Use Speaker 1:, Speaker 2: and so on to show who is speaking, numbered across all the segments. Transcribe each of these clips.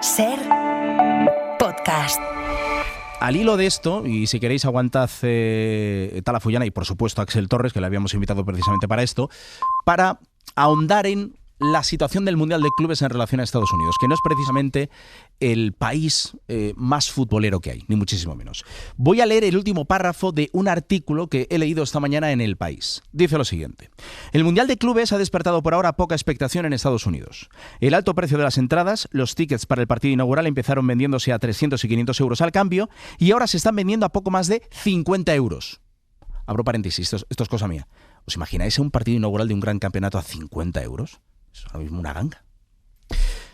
Speaker 1: SER Podcast.
Speaker 2: Al hilo de esto, y si queréis aguantad Talafullana y por supuesto Axel Torres, que le habíamos invitado precisamente para esto, para ahondar en la situación del Mundial de Clubes en relación a Estados Unidos, que no es precisamente el país más futbolero que hay, ni muchísimo menos. Voy a leer el último párrafo de un artículo que he leído esta mañana en El País. Dice lo siguiente: el Mundial de Clubes ha despertado por ahora poca expectación en Estados Unidos. El alto precio de las entradas, los tickets para el partido inaugural empezaron vendiéndose a 300 y 500 euros al cambio y ahora se están vendiendo a poco más de 50 euros. Abro paréntesis, esto es cosa mía. ¿Os imagináis un partido inaugural de un gran campeonato a 50 euros? Es ahora mismo una ganga.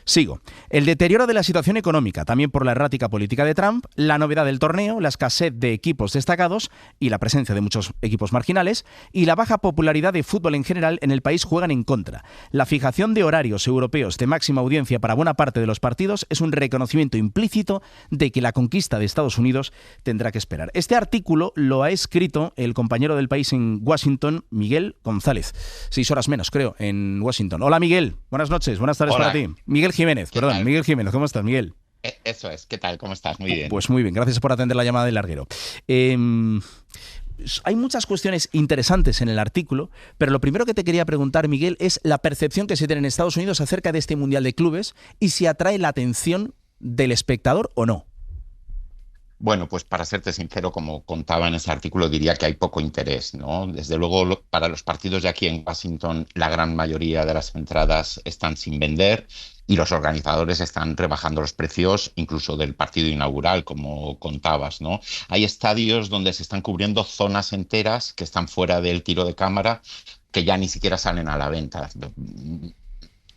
Speaker 2: Sigo. El deterioro de la situación económica, también por la errática política de Trump, la novedad del torneo, la escasez de equipos destacados y la presencia de muchos equipos marginales, y la baja popularidad de fútbol en general en el país juegan en contra. La fijación de horarios europeos de máxima audiencia para buena parte de los partidos es un reconocimiento implícito de que la conquista de Estados Unidos tendrá que esperar. Este artículo lo ha escrito el compañero del País en Washington, Miguel González. 6 horas menos, creo, en Washington. Hola, Miguel. Buenas noches, buenas tardes.
Speaker 3: Hola.
Speaker 2: Para ti. Miguel Jiménez, perdón, Miguel Jiménez, ¿cómo estás, Miguel?
Speaker 3: Eso es, ¿qué tal? ¿Cómo estás? Muy bien.
Speaker 2: Pues muy bien, gracias por atender la llamada del larguero. Hay muchas cuestiones interesantes en el artículo, pero lo primero que te quería preguntar, Miguel, es la percepción que se tiene en Estados Unidos acerca de este Mundial de Clubes y si atrae la atención del espectador o no.
Speaker 3: Bueno, pues para serte sincero, como contaba en ese artículo, diría que hay poco interés, ¿no? Desde luego, para los partidos de aquí en Washington, la gran mayoría de las entradas están sin vender y los organizadores están rebajando los precios, incluso del partido inaugural, como contabas, ¿no? Hay estadios donde se están cubriendo zonas enteras que están fuera del tiro de cámara, que ya ni siquiera salen a la venta.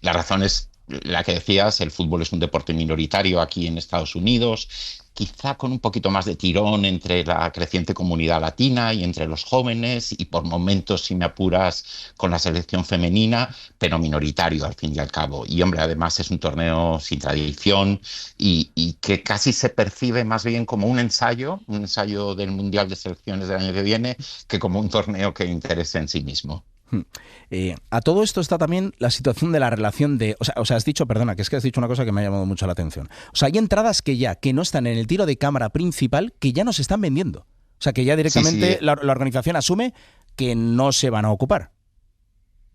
Speaker 3: La razón es la que decías, el fútbol es un deporte minoritario aquí en Estados Unidos, quizá con un poquito más de tirón entre la creciente comunidad latina y entre los jóvenes y por momentos, si me apuras, con la selección femenina, pero minoritario al fin y al cabo. Y hombre, además es un torneo sin tradición y que casi se percibe más bien como un ensayo del Mundial de Selecciones del año que viene, que como un torneo que interese en sí mismo.
Speaker 2: A todo esto está también la situación de la relación de... O sea, has dicho una cosa que me ha llamado mucho la atención. O sea, hay entradas que no están en el tiro de cámara principal, que ya no se están vendiendo. O sea, que ya directamente sí. La organización asume que no se van a ocupar.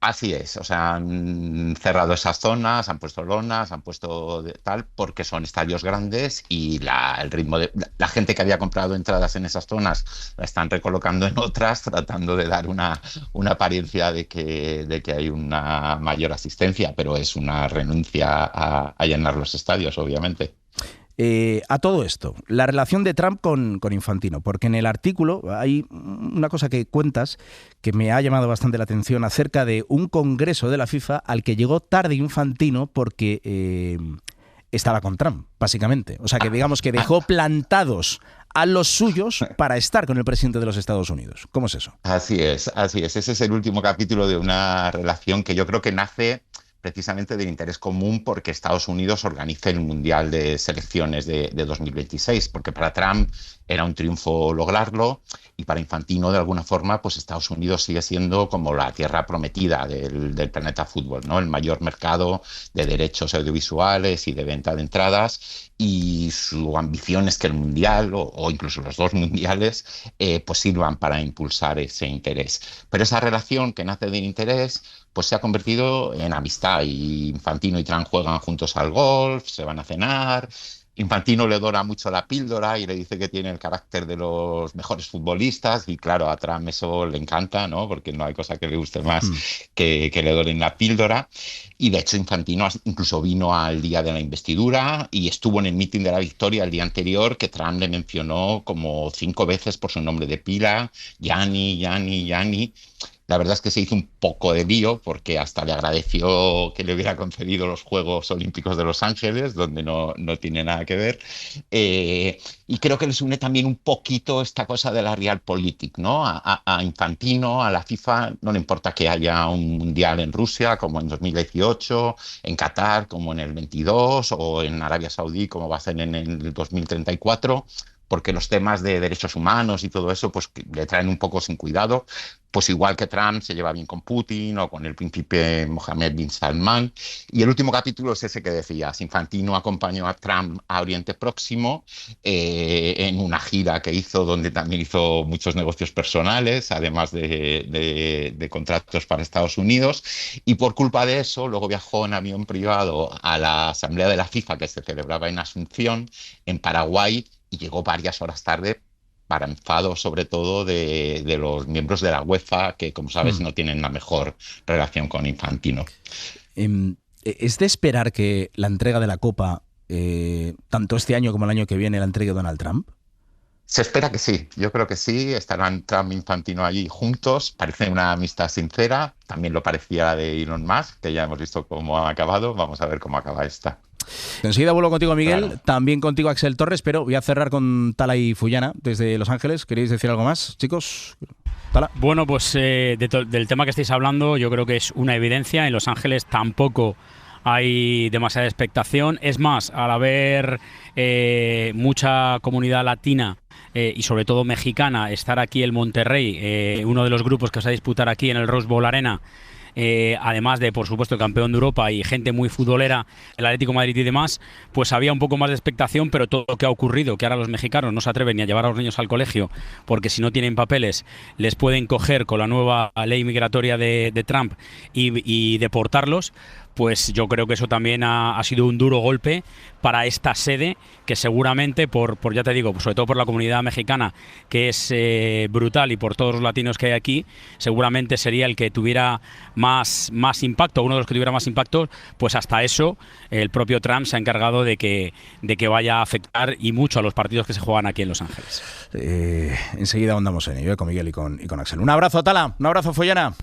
Speaker 3: Así es, o sea, han cerrado esas zonas, han puesto lonas, han puesto tal, porque son estadios grandes y el ritmo de la gente que había comprado entradas en esas zonas la están recolocando en otras, tratando de dar una apariencia de que hay una mayor asistencia, pero es una renuncia a llenar los estadios, obviamente.
Speaker 2: A todo esto, la relación de Trump con Infantino, porque en el artículo hay una cosa que cuentas que me ha llamado bastante la atención acerca de un congreso de la FIFA al que llegó tarde Infantino porque estaba con Trump, básicamente. O sea, que digamos que dejó plantados a los suyos para estar con el presidente de los Estados Unidos. ¿Cómo es eso?
Speaker 3: Así es. Ese es el último capítulo de una relación que yo creo que nace precisamente del interés común porque Estados Unidos organice el Mundial de Selecciones de 2026, porque para Trump era un triunfo lograrlo y para Infantino, de alguna forma, pues Estados Unidos sigue siendo como la tierra prometida del planeta fútbol, ¿no? El mayor mercado de derechos audiovisuales y de venta de entradas, y su ambición es que el Mundial o incluso los dos mundiales pues sirvan para impulsar ese interés. Pero esa relación que nace del interés pues se ha convertido en amistad y Infantino y Trump juegan juntos al golf, se van a cenar. Infantino le dora mucho la píldora y le dice que tiene el carácter de los mejores futbolistas y claro, a Trump eso le encanta, ¿no? Porque no hay cosa que le guste más que le doren la píldora. Y de hecho Infantino incluso vino al día de la investidura y estuvo en el mitin de la victoria el día anterior, que Trump le mencionó como 5 veces por su nombre de pila, Gianni. La verdad es que se hizo un poco de lío porque hasta le agradeció que le hubiera concedido los Juegos Olímpicos de Los Ángeles, donde no tiene nada que ver. Y creo que les une también un poquito esta cosa de la realpolitik, ¿no? A Infantino, a la FIFA, no le importa que haya un mundial en Rusia como en 2018, en Qatar como en el 22 o en Arabia Saudí como va a ser en el 2034. Porque los temas de derechos humanos y todo eso pues le traen un poco sin cuidado, pues igual que Trump se lleva bien con Putin o con el príncipe Mohammed bin Salman. Y el último capítulo es ese que decías. Infantino acompañó a Trump a Oriente Próximo en una gira que hizo, donde también hizo muchos negocios personales, además de contratos para Estados Unidos. Y por culpa de eso, luego viajó en avión privado a la asamblea de la FIFA que se celebraba en Asunción, en Paraguay, y llegó varias horas tarde para enfado sobre todo de los miembros de la UEFA, que como sabes no tienen la mejor relación con Infantino.
Speaker 2: ¿Es de esperar que la entrega de la Copa, tanto este año como el año que viene, la entregue Donald Trump?
Speaker 3: Se espera que sí, yo creo que sí, estarán Trump e Infantino allí juntos, parece una amistad sincera, también lo parecía la de Elon Musk, que ya hemos visto cómo ha acabado, vamos a ver cómo acaba esta.
Speaker 2: Enseguida vuelvo contigo, Miguel,
Speaker 3: Claro.
Speaker 2: también contigo, Axel Torres, pero voy a cerrar con Tala y Fullana desde Los Ángeles. ¿Queréis decir algo más, chicos? Tala.
Speaker 4: Bueno, pues del tema que estáis hablando, yo creo que es una evidencia. En Los Ángeles tampoco hay demasiada expectación. Es más, al haber mucha comunidad latina y sobre todo mexicana, estar aquí el Monterrey, uno de los grupos que se va a disputar aquí en el Rose Bowl Arena, además de, por supuesto, el campeón de Europa y gente muy futbolera, el Atlético de Madrid y demás, pues había un poco más de expectación, pero todo lo que ha ocurrido, que ahora los mexicanos no se atreven ni a llevar a los niños al colegio, porque si no tienen papeles les pueden coger con la nueva ley migratoria de Trump y deportarlos, pues yo creo que eso también ha sido un duro golpe para esta sede, que seguramente, por ya te digo, sobre todo por la comunidad mexicana, que es brutal, y por todos los latinos que hay aquí, seguramente sería el que tuviera más impacto, uno de los que tuviera más impacto. Pues hasta eso el propio Trump se ha encargado de que vaya a afectar, y mucho, a los partidos que se juegan aquí en Los Ángeles.
Speaker 2: Enseguida ahondamos en ello, con Miguel y con Axel. Un abrazo, Tala, un abrazo, Fullana.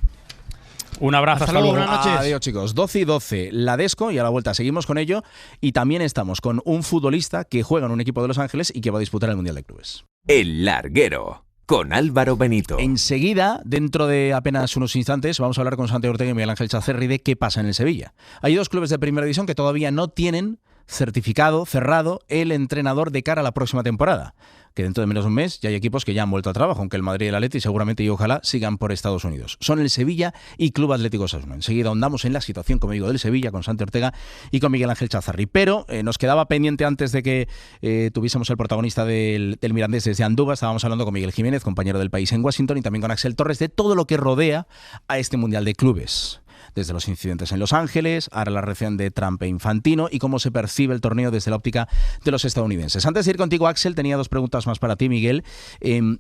Speaker 4: Un abrazo, hasta luego.
Speaker 5: Buenas noches.
Speaker 2: Adiós, chicos. 12 y 12, la Desco, y a la vuelta seguimos con ello. Y también estamos con un futbolista que juega en un equipo de Los Ángeles y que va a disputar el Mundial de Clubes.
Speaker 6: El Larguero, con Álvaro Benito.
Speaker 2: Enseguida, dentro de apenas unos instantes, vamos a hablar con Santiago Ortega y Miguel Ángel Chacerri de qué pasa en el Sevilla. Hay dos clubes de primera división que todavía no tienen certificado, cerrado, el entrenador de cara a la próxima temporada. Que dentro de menos de un mes ya hay equipos que ya han vuelto al trabajo, aunque el Madrid y el Atleti seguramente y ojalá sigan por Estados Unidos. Son el Sevilla y Club Atlético Osasuna. Enseguida ahondamos en la situación, como digo, del Sevilla con Santi Ortega y con Miguel Ángel Chazarri. Pero nos quedaba pendiente, antes de que tuviésemos el protagonista del Mirandés desde Andúba, estábamos hablando con Miguel Jiménez, compañero del País en Washington, y también con Axel Torres, de todo lo que rodea a este Mundial de Clubes. Desde los incidentes en Los Ángeles, ahora la reacción de Trump e Infantino, y cómo se percibe el torneo desde la óptica de los estadounidenses. Antes de ir contigo, Axel, tenía dos preguntas más para ti, Miguel.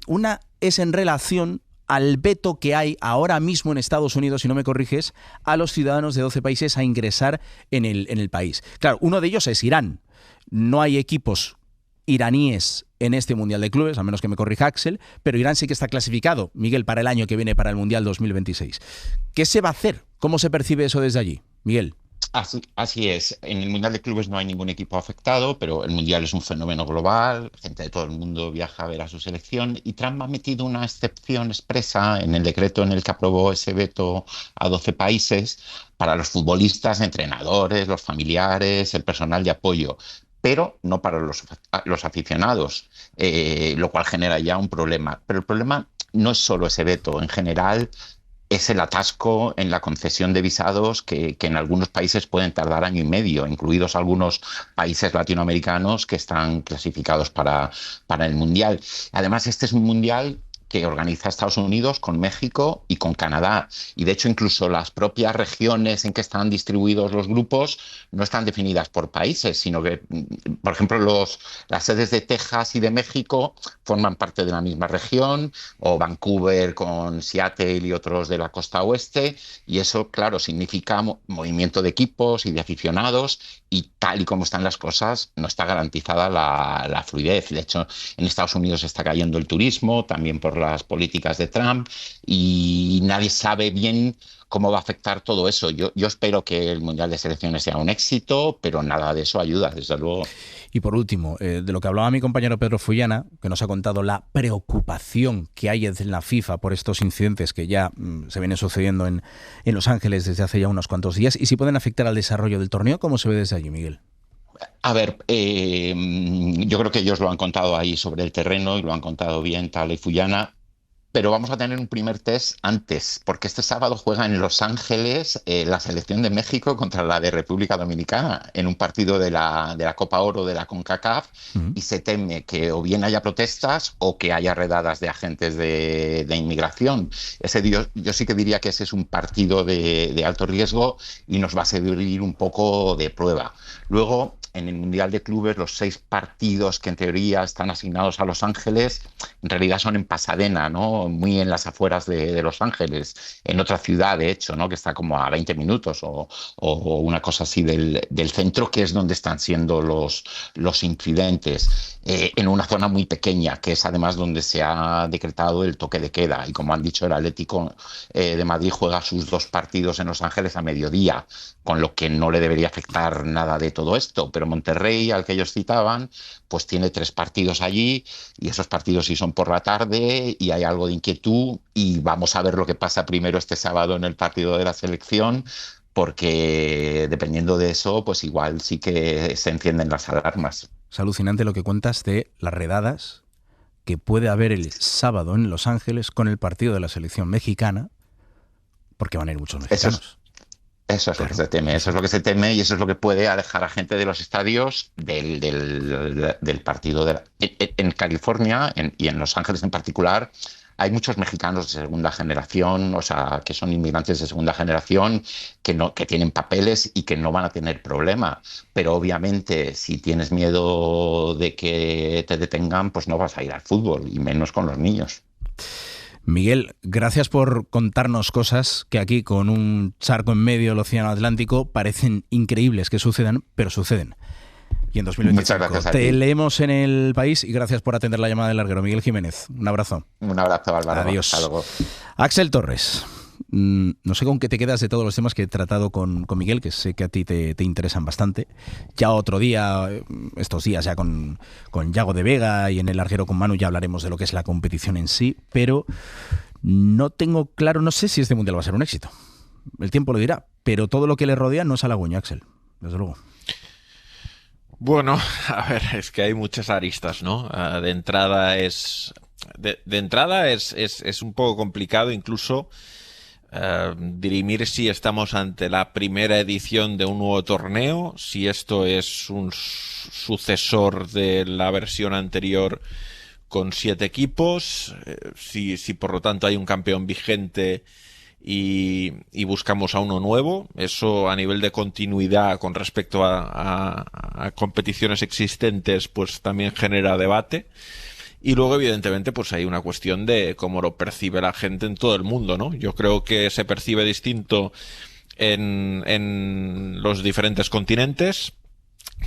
Speaker 2: Una es en relación al veto que hay ahora mismo en Estados Unidos, si no me corriges, a los ciudadanos de 12 países a ingresar en el país. Claro, uno de ellos es Irán. No hay equipos iraníes en este Mundial de Clubes, a menos que me corrija Axel, pero Irán sí que está clasificado, Miguel, para el año que viene, para el Mundial 2026. ¿Qué se va a hacer? ¿Cómo se percibe eso desde allí, Miguel?
Speaker 3: Así es. En el Mundial de Clubes no hay ningún equipo afectado, pero el Mundial es un fenómeno global, gente de todo el mundo viaja a ver a su selección, y Trump ha metido una excepción expresa en el decreto en el que aprobó ese veto a 12 países para los futbolistas, entrenadores, los familiares, el personal de apoyo, pero no para los aficionados, lo cual genera ya un problema. Pero el problema no es solo ese veto, en general es el atasco en la concesión de visados que en algunos países pueden tardar año y medio, incluidos algunos países latinoamericanos que están clasificados para el Mundial. Además, este es un Mundial que organiza Estados Unidos con México y con Canadá. Y de hecho, incluso las propias regiones en que están distribuidos los grupos no están definidas por países, sino que, por ejemplo, las sedes de Texas y de México forman parte de la misma región, o Vancouver con Seattle y otros de la costa oeste, y eso, claro, significa movimiento de equipos y de aficionados, y tal y como están las cosas, no está garantizada la fluidez. De hecho, en Estados Unidos está cayendo el turismo, también por las políticas de Trump, y nadie sabe bien cómo va a afectar todo eso. Yo espero que el Mundial de Selecciones sea un éxito, pero nada de eso ayuda, desde luego.
Speaker 2: Y por último, de lo que hablaba mi compañero Pedro Fullana, que nos ha contado la preocupación que hay en la FIFA por estos incidentes que ya se vienen sucediendo en Los Ángeles desde hace ya unos cuantos días, y si pueden afectar al desarrollo del torneo. ¿Cómo se ve desde allí, Miguel?
Speaker 3: A ver, yo creo que ellos lo han contado ahí sobre el terreno y lo han contado bien Tala y Fullana. pero vamos a tener un primer test antes, porque este sábado juega en Los Ángeles la selección de México contra la de República Dominicana en un partido de la Copa Oro de la CONCACAF, y se teme que o bien haya protestas o que haya redadas de agentes de inmigración. Yo sí que diría que ese es un partido de alto riesgo y nos va a servir un poco de prueba. Luego, en el Mundial de Clubes, los 6 partidos que en teoría están asignados a Los Ángeles, en realidad son en Pasadena, ¿no? Muy en las afueras de Los Ángeles, en otra ciudad, de hecho, ¿no? Que está como a 20 minutos o una cosa así del centro, que es donde están siendo los incidentes, en una zona muy pequeña, que es además donde se ha decretado el toque de queda. Y como han dicho, el Atlético de Madrid juega sus 2 partidos en Los Ángeles a mediodía, con lo que no le debería afectar nada de todo esto. Pero Monterrey, al que ellos citaban, pues tiene 3 partidos allí, y esos partidos sí son por la tarde y hay algo de inquietud, y vamos a ver lo que pasa primero este sábado en el partido de la selección, porque dependiendo de eso, pues igual sí que se encienden las alarmas.
Speaker 2: Es alucinante lo que cuentas de las redadas que puede haber el sábado en Los Ángeles con el partido de la selección mexicana, porque van a ir muchos mexicanos.
Speaker 3: Eso es, claro, lo que se teme, eso es lo que se teme, y eso es lo que puede alejar a gente de los estadios del partido. En California y en Los Ángeles en particular hay muchos mexicanos de segunda generación, o sea, que son inmigrantes de segunda generación, que tienen papeles y que no van a tener problema. Pero obviamente, si tienes miedo de que te detengan, pues no vas a ir al fútbol, y menos con los niños.
Speaker 2: Miguel, gracias por contarnos cosas que aquí, con un charco en medio del Océano Atlántico, parecen increíbles que sucedan, pero suceden. Y en 2025 te leemos en El País, y gracias por atender la llamada del larguero. Miguel Jiménez, un abrazo.
Speaker 3: Un abrazo, Álvaro.
Speaker 2: Adiós.
Speaker 3: Hasta luego.
Speaker 2: Axel Torres, no sé con qué te quedas de todos los temas que he tratado con Miguel, que sé que a ti te interesan bastante. Ya otro día, estos días ya con Yago de Vega y en El Larguero con Manu, ya hablaremos de lo que es la competición en sí, pero no tengo claro, no sé si este Mundial va a ser un éxito. El tiempo lo dirá, pero todo lo que le rodea no es halagüeño, Axel, desde luego.
Speaker 5: Bueno, a ver, es que hay muchas aristas, ¿no? De entrada es un poco complicado incluso dirimir si estamos ante la primera edición de un nuevo torneo, si esto es un sucesor de la versión anterior con 7 equipos, si por lo tanto hay un campeón vigente y buscamos a uno nuevo. Eso a nivel de continuidad con respecto a competiciones existentes, pues también genera debate. Y luego, evidentemente, pues hay una cuestión de cómo lo percibe la gente en todo el mundo, ¿no? Yo creo que se percibe distinto en los diferentes continentes.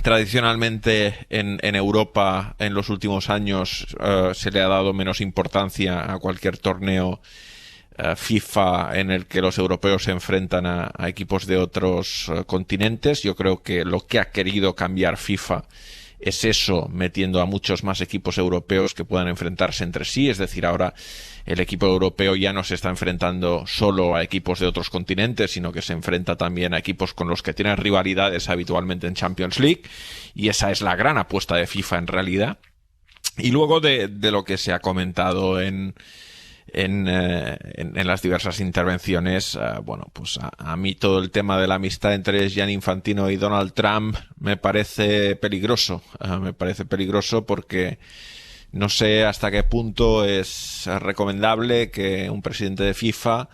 Speaker 5: Tradicionalmente en Europa, en los últimos años, se le ha dado menos importancia a cualquier torneo FIFA en el que los europeos se enfrentan a equipos de otros continentes. Yo creo que lo que ha querido cambiar FIFA es eso, metiendo a muchos más equipos europeos que puedan enfrentarse entre sí. Es decir, ahora el equipo europeo ya no se está enfrentando solo a equipos de otros continentes, sino que se enfrenta también a equipos con los que tienen rivalidades habitualmente en Champions League, y esa es la gran apuesta de FIFA en realidad. Y luego de lo que se ha comentado en las diversas intervenciones, bueno, pues a mí todo el tema de la amistad entre Gianni Infantino y Donald Trump me parece peligroso. Me parece peligroso porque no sé hasta qué punto es recomendable que un presidente de FIFA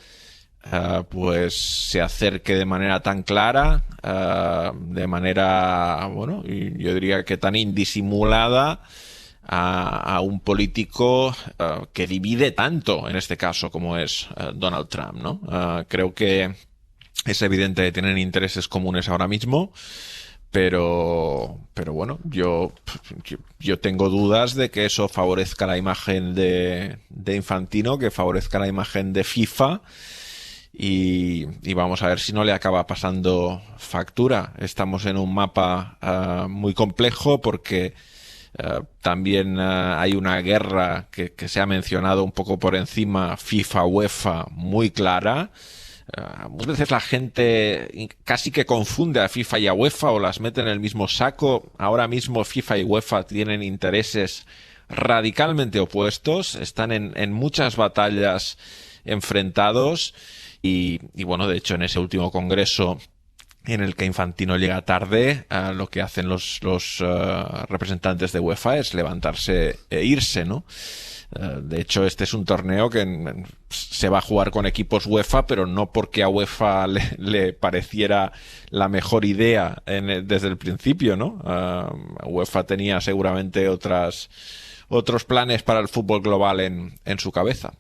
Speaker 5: pues se acerque de manera tan clara, de manera, bueno, yo diría que tan indisimulada a un político que divide tanto, en este caso, como es Donald Trump, ¿no? Creo que es evidente que tienen intereses comunes ahora mismo, pero bueno, yo tengo dudas de que eso favorezca la imagen de Infantino, que favorezca la imagen de FIFA, y vamos a ver si no le acaba pasando factura. Estamos en un mapa muy complejo porque también hay una guerra que se ha mencionado un poco por encima, FIFA-UEFA, muy clara. Muchas veces la gente casi que confunde a FIFA y a UEFA o las mete en el mismo saco. Ahora mismo FIFA y UEFA tienen intereses radicalmente opuestos, están en muchas batallas enfrentados y bueno, de hecho en ese último congreso en el que Infantino llega tarde, lo que hacen los representantes de UEFA es levantarse e irse, ¿no? De hecho, este es un torneo que se va a jugar con equipos UEFA, pero no porque a UEFA le pareciera la mejor idea desde el principio, ¿no? UEFA tenía seguramente otros planes para el fútbol global en su cabeza.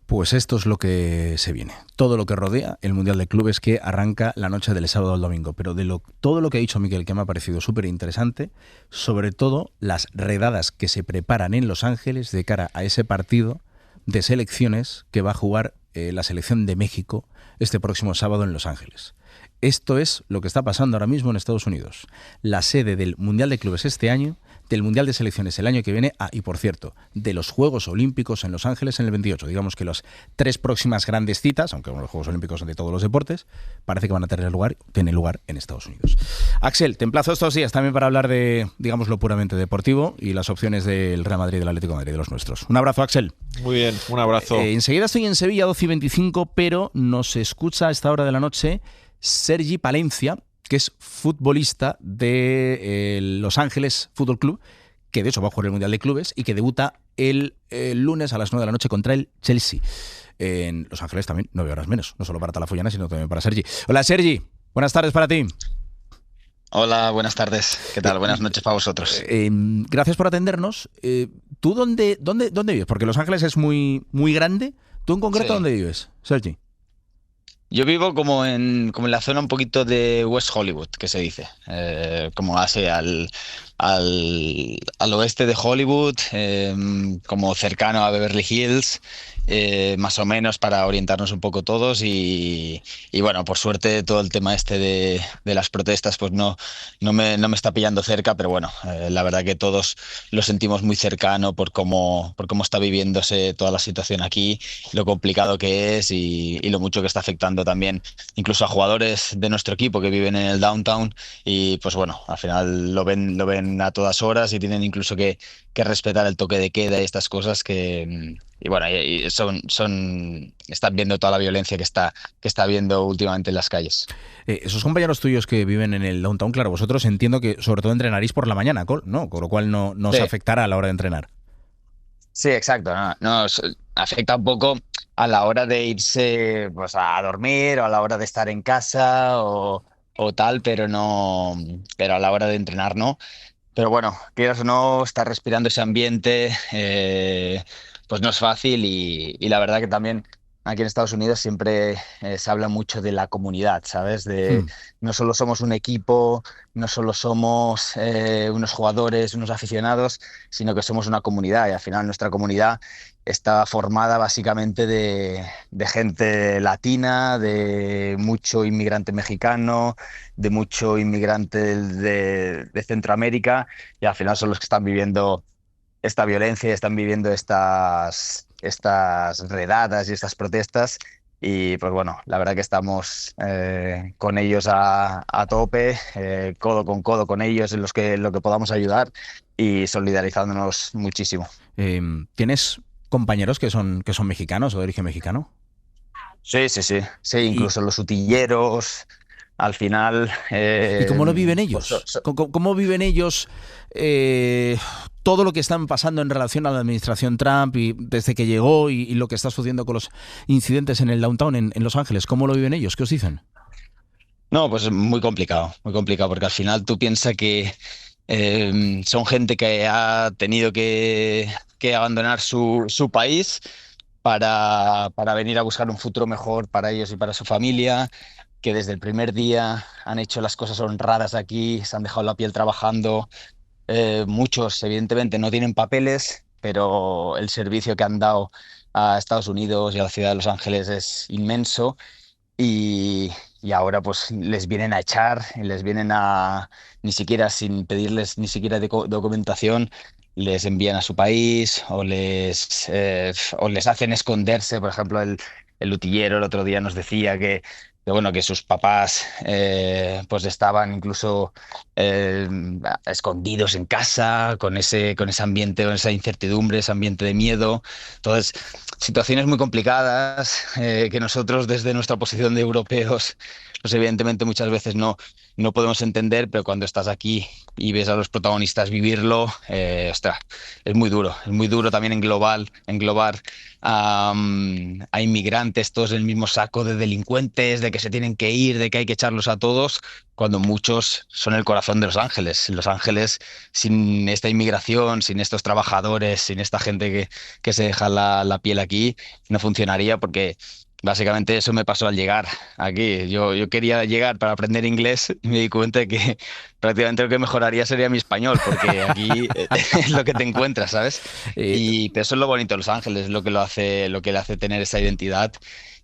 Speaker 2: Pues esto es lo que se viene. Todo lo que rodea el Mundial de Clubes que arranca la noche del sábado al domingo. Pero todo lo que ha dicho Miquel, que me ha parecido súper interesante, sobre todo las redadas que se preparan en Los Ángeles de cara a ese partido de selecciones que va a jugar la selección de México este próximo sábado en Los Ángeles. Esto es lo que está pasando ahora mismo en Estados Unidos. La sede del Mundial de Clubes este año, del Mundial de Selecciones el año que viene, y por cierto, de los Juegos Olímpicos en Los Ángeles en el 28. Digamos que las 3 próximas grandes citas, aunque los Juegos Olímpicos son de todos los deportes, parece que van a tener lugar en Estados Unidos. Axel, te emplazo estos días también para hablar de, digamos, lo puramente deportivo y las opciones del Real Madrid y del Atlético de Madrid, de los nuestros. Un abrazo, Axel.
Speaker 5: Muy bien, un abrazo.
Speaker 2: Enseguida estoy en Sevilla, 12:25, pero nos escucha a esta hora de la noche Sergi Palencia, que es futbolista de Los Ángeles Fútbol Club, que de hecho va a jugar el Mundial de Clubes y que debuta el lunes a las 9 de la noche contra el Chelsea. En Los Ángeles también, 9 horas menos, no solo para Talafollana, sino también para Sergi. Hola, Sergi, buenas tardes para ti.
Speaker 7: Hola, buenas tardes. ¿Qué tal? Buenas noches para vosotros.
Speaker 2: Gracias por atendernos. ¿Tú dónde vives? Porque Los Ángeles es muy, muy grande. ¿Tú en concreto
Speaker 7: Sí.
Speaker 2: dónde vives, Sergi?
Speaker 7: Yo vivo como en la zona un poquito de West Hollywood, que se dice, como hace al oeste de Hollywood, como cercano a Beverly Hills, más o menos para orientarnos un poco todos y bueno, por suerte todo el tema este de las protestas pues no me está pillando cerca, pero bueno, la verdad que todos lo sentimos muy cercano por cómo está viviéndose toda la situación aquí, lo complicado que es y lo mucho que está afectando también incluso a jugadores de nuestro equipo que viven en el downtown y pues bueno, al final lo ven a todas horas y tienen incluso que respetar el toque de queda y estas cosas y bueno, y están viendo toda la violencia que está habiendo últimamente en las calles.
Speaker 2: Esos compañeros tuyos que viven en el downtown, claro, vosotros entiendo que sobre todo entrenaréis por la mañana, ¿no? Con lo cual no os
Speaker 7: Sí.
Speaker 2: afectará a la hora de entrenar.
Speaker 7: Sí, exacto. Nos afecta un poco a la hora de irse pues, a dormir o a la hora de estar en casa o tal, pero a la hora de entrenar no. Pero bueno, quieras o no, estar respirando ese ambiente, pues no es fácil y la verdad que también aquí en Estados Unidos siempre se habla mucho de la comunidad, ¿sabes?
Speaker 2: Hmm.
Speaker 7: No solo somos un equipo, no solo somos unos jugadores, unos aficionados, sino que somos una comunidad y al final nuestra comunidad está formada básicamente de gente latina, de mucho inmigrante mexicano, de mucho inmigrante de Centroamérica y al final son los que están viviendo esta violencia y están viviendo estas redadas y estas protestas. Y pues bueno, la verdad que estamos con ellos a tope, codo con codo con ellos en lo que podamos ayudar y solidarizándonos muchísimo.
Speaker 2: ¿Tienes compañeros que son mexicanos o de origen mexicano?
Speaker 7: Sí, sí, sí, sí, incluso los utilleros, al final...
Speaker 2: ¿Y cómo lo viven
Speaker 7: pues,
Speaker 2: ellos? ¿Cómo viven ellos todo lo que están pasando en relación a la administración Trump y desde que llegó y lo que está sucediendo con los incidentes en el downtown en Los Ángeles? ¿Cómo lo viven ellos? ¿Qué os dicen?
Speaker 7: No, pues muy complicado, porque al final tú piensas que son gente que ha tenido que abandonar su país para venir a buscar un futuro mejor para ellos y para su familia, que desde el primer día han hecho las cosas honradas aquí, se han dejado la piel trabajando. Muchos, evidentemente, no tienen papeles, pero el servicio que han dado a Estados Unidos y a la ciudad de Los Ángeles es inmenso y ahora pues les vienen a echar, les vienen ni siquiera sin pedirles ni siquiera documentación, les envían a su país o les hacen esconderse. Por ejemplo, el utillero el otro día nos decía que bueno, que sus papás pues estaban incluso eh, escondidos en casa, con ese ambiente, con esa incertidumbre, ese ambiente de miedo. Entonces, situaciones muy complicadas que nosotros desde nuestra posición de europeos, pues evidentemente muchas veces no podemos entender, pero cuando estás aquí y ves a los protagonistas vivirlo, ostras, es muy duro también englobar a inmigrantes, todos en el mismo saco de delincuentes, de que se tienen que ir, de que hay que echarlos a todos, cuando muchos son el corazón de Los Ángeles. Los Ángeles, sin esta inmigración, sin estos trabajadores, sin esta gente que se deja la piel aquí, no funcionaría porque... Básicamente eso me pasó al llegar aquí. Yo quería llegar para aprender inglés y me di cuenta de que prácticamente lo que mejoraría sería mi español, porque aquí es lo que te encuentras, ¿sabes?
Speaker 2: Eh,
Speaker 7: Pero eso es lo bonito de Los Ángeles, lo que le hace tener esa identidad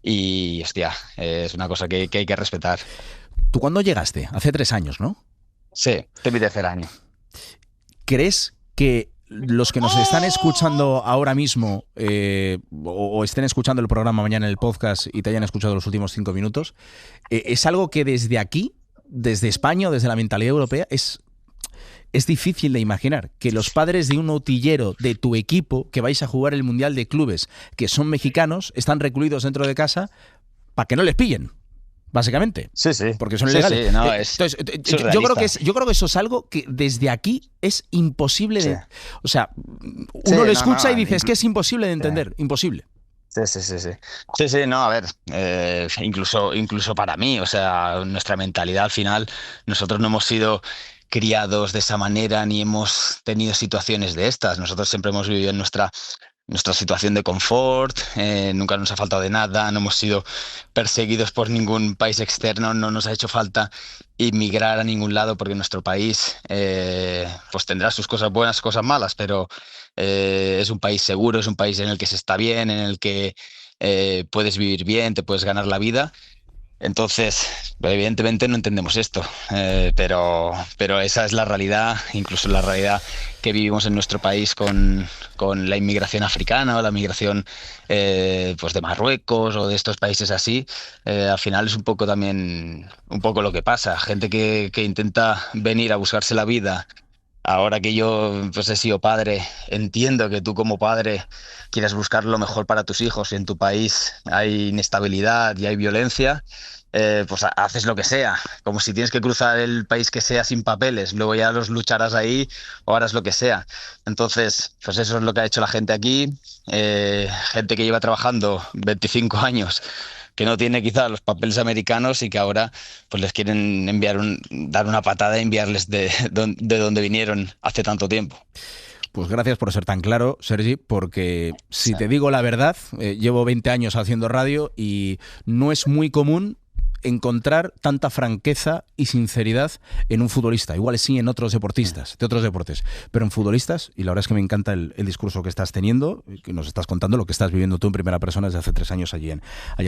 Speaker 7: y, hostia, es una cosa que hay que respetar.
Speaker 2: ¿Tú cuándo llegaste? Hace 3 años, ¿no?
Speaker 7: Sí, este es mi tercer año.
Speaker 2: ¿Crees que los que nos están escuchando ahora mismo o estén escuchando el programa mañana en el podcast y te hayan escuchado los últimos 5 minutos, es algo que desde aquí, desde España o desde la mentalidad europea, es difícil de imaginar que los padres de un utillero de tu equipo que vais a jugar el Mundial de Clubes, que son mexicanos, están recluidos dentro de casa para que no les pillen? Básicamente.
Speaker 7: Sí, sí.
Speaker 2: Porque son
Speaker 7: Sí,
Speaker 2: ilegales.
Speaker 7: sí, no, es
Speaker 2: Entonces,
Speaker 7: surrealista.
Speaker 2: yo creo que eso es algo que desde aquí es imposible
Speaker 7: Sí.
Speaker 2: de. O sea,
Speaker 7: Sí,
Speaker 2: uno lo
Speaker 7: no,
Speaker 2: escucha y
Speaker 7: no,
Speaker 2: dice, es que es imposible de
Speaker 7: sí.
Speaker 2: entender. Imposible.
Speaker 7: Sí, sí, sí, sí. Sí, sí, no, a ver, incluso para mí, o sea, nuestra mentalidad al final, nosotros no hemos sido criados de esa manera ni hemos tenido situaciones de estas. Nosotros siempre hemos vivido en nuestra situación de confort, nunca nos ha faltado de nada, no hemos sido perseguidos por ningún país externo, no nos ha hecho falta inmigrar a ningún lado porque nuestro país pues tendrá sus cosas buenas, cosas malas, pero es un país seguro, es un país en el que se está bien, en el que puedes vivir bien, te puedes ganar la vida. Entonces, evidentemente no entendemos esto, pero esa es la realidad, incluso la realidad que vivimos en nuestro país con la inmigración africana o la migración pues de Marruecos o de estos países así. Al final es un poco también un poco lo que pasa. Gente que intenta venir a buscarse la vida. Ahora que yo pues he sido padre, entiendo que tú como padre quieres buscar lo mejor para tus hijos y en tu país hay inestabilidad y hay violencia, pues haces lo que sea, como si tienes que cruzar el país que sea sin papeles, luego ya los lucharás ahí o harás lo que sea. Entonces, pues eso es lo que ha hecho la gente aquí, gente que lleva trabajando 25 años, que no tiene quizá los papeles americanos y que ahora pues les quieren dar una patada e enviarles de donde vinieron hace tanto tiempo.
Speaker 2: Pues gracias por ser tan claro, Sergi, porque si
Speaker 7: Sí.
Speaker 2: te digo la verdad, llevo 20 años haciendo radio y no es muy común encontrar tanta franqueza y sinceridad en un futbolista. Igual sí en otros deportistas, de otros deportes, pero en futbolistas, y la verdad es que me encanta el discurso que estás teniendo, que nos estás contando lo que estás viviendo tú en primera persona desde hace 3 años allí en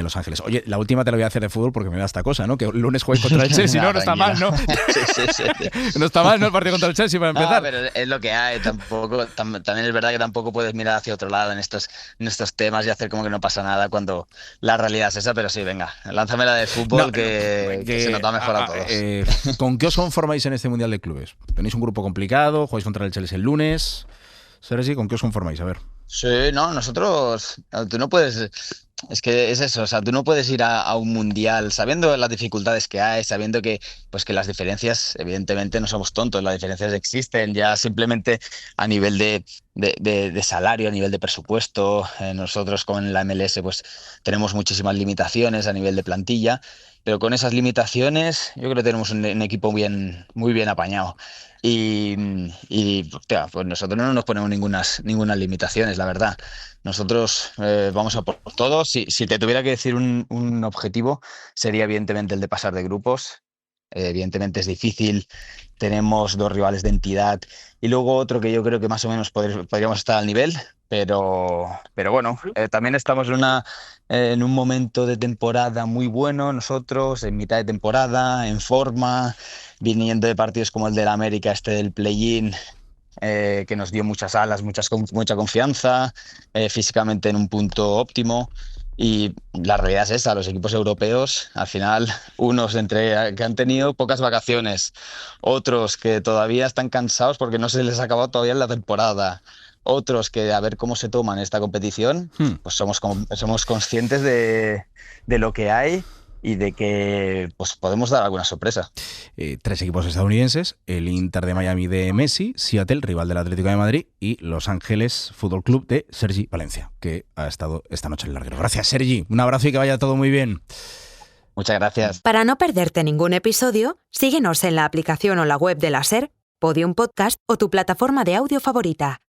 Speaker 2: Los Ángeles. Oye, la última te la voy a hacer de fútbol porque me da esta cosa, ¿no? Que el lunes juegues contra el Chelsea, no está mal, ¿no?
Speaker 7: Sí, sí, sí.
Speaker 2: No está mal, ¿no? El partido contra el Chelsea para
Speaker 7: No,
Speaker 2: empezar.
Speaker 7: pero es lo que hay. También es verdad que tampoco puedes mirar hacia otro lado en estos temas y hacer como que no pasa nada cuando la realidad es esa. Pero sí, venga, lánzame la de fútbol
Speaker 2: No,
Speaker 7: que se nos da mejor a todos.
Speaker 2: ¿Con qué os conformáis en este Mundial de Clubes? ¿Tenéis un grupo complicado? ¿Jugáis contra el Chelsea el lunes? Sergi, ¿con qué os conformáis? A ver.
Speaker 7: Sí, no, nosotros, tú no puedes, es que es eso, o sea, tú no puedes ir a un mundial sabiendo las dificultades que hay, sabiendo que, pues que las diferencias, evidentemente no somos tontos, las diferencias existen ya simplemente a nivel de salario, a nivel de presupuesto. Nosotros con la MLS pues tenemos muchísimas limitaciones a nivel de plantilla, pero con esas limitaciones yo creo que tenemos un equipo muy bien apañado. Y, hostia, pues nosotros no nos ponemos ninguna limitaciones, la verdad. Nosotros vamos a por todo. Si te tuviera que decir un objetivo, sería evidentemente el de pasar de grupos. Evidentemente es difícil, tenemos dos rivales de entidad y luego otro que yo creo que más o menos podríamos estar al nivel, pero bueno, también estamos en un momento de temporada muy bueno nosotros, en mitad de temporada, en forma, viniendo de partidos como el del América, del play-in, que nos dio muchas alas, mucha confianza, físicamente en un punto óptimo. Y la realidad es esa, los equipos europeos, al final, unos que han tenido pocas vacaciones, otros que todavía están cansados porque no se les ha acabado todavía la temporada, otros que a ver cómo se toman esta competición, pues somos conscientes de lo que hay y de que pues podemos dar alguna sorpresa.
Speaker 2: 3 equipos estadounidenses, el Inter de Miami de Messi, Seattle, rival del Atlético de Madrid, y Los Ángeles Fútbol Club de Sergi Valencia, que ha estado esta noche en el larguero. Gracias, Sergi. Un abrazo y que vaya todo muy bien.
Speaker 7: Muchas gracias.
Speaker 1: Para no perderte ningún episodio, síguenos en la aplicación o la web de la SER, Podium Podcast o tu plataforma de audio favorita.